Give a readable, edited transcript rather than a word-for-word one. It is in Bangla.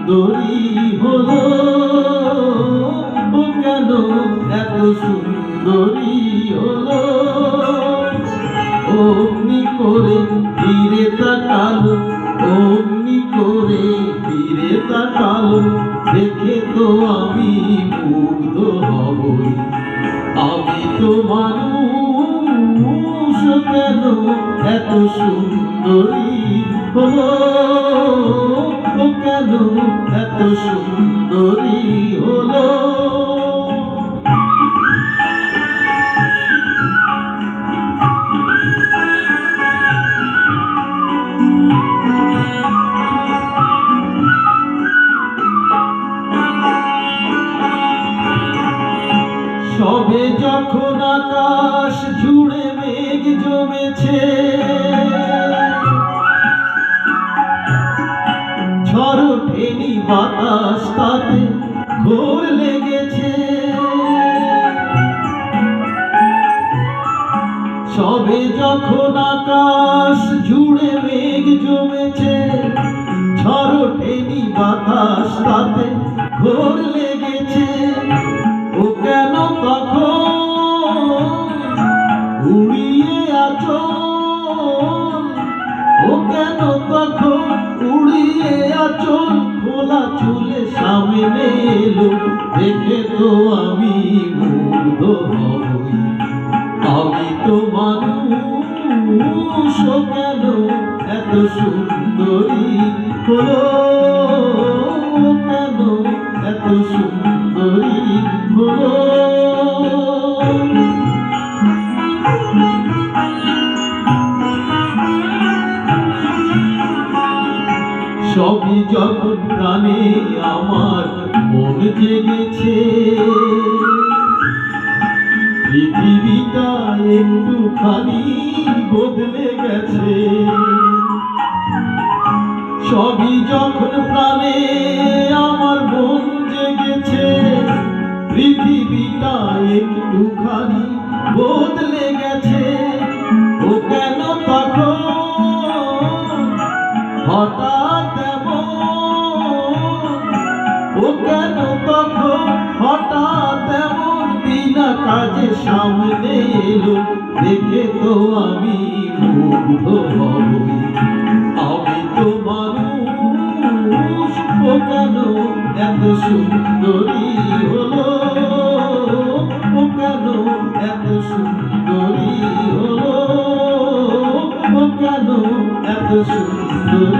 সুন্দরী হলো, ও কেন এত সুন্দরী হলো। অমনি করে ফিরে তাকালো, অমনি করে ফিরে তাকালো, দেখে তো আমি মুগ্ধ হবই। আমি তো মানুষ, কেন এত সুন্দরী হলো, ও কেন এত সুন্দরী হলো। সবে যখন আকাশ জুড়ে মেঘ জমেছে, ঝড় ফেনি বাতাস তাতে ঘোর লেগেছে। সবে যখন আকাশ জুড়ে মেঘ জমেছে, ঝড় ফেনি বাতাস তাতে ঘোর লেগেছে। ও কেন তখন উড়িয়ে আঁচল, ও কেন তখন উড়িয়ে আঁচল, খোলা চুলে সামনে এলো, দেখে তো আমি মুগ্ধ হবই। আমি তো মানুষ, কেন এত সুন্দরী হলো, কেন এত সুন্দরী হলো। সবই যখন প্রাণে আমার মন জেগেছে, পৃথিবীটা একটুখানি বদলে গেছে। সবই যখন প্রাণে আমার মন জেগেছে, পৃথিবীটা একটুখানি বদলে গেছে। ও কেন তখন হঠাৎ এমন, ও কেন তখন হঠাৎ এমন বিনা কাজে সামনে এলো, দেখে তো আমি মুগ্ধ হবই। আমি তো মানুষ, ও কেন এত সুন্দরী হলো, ও কেন এত সুন্দরী হলো, ও কেন এত সুন্দরী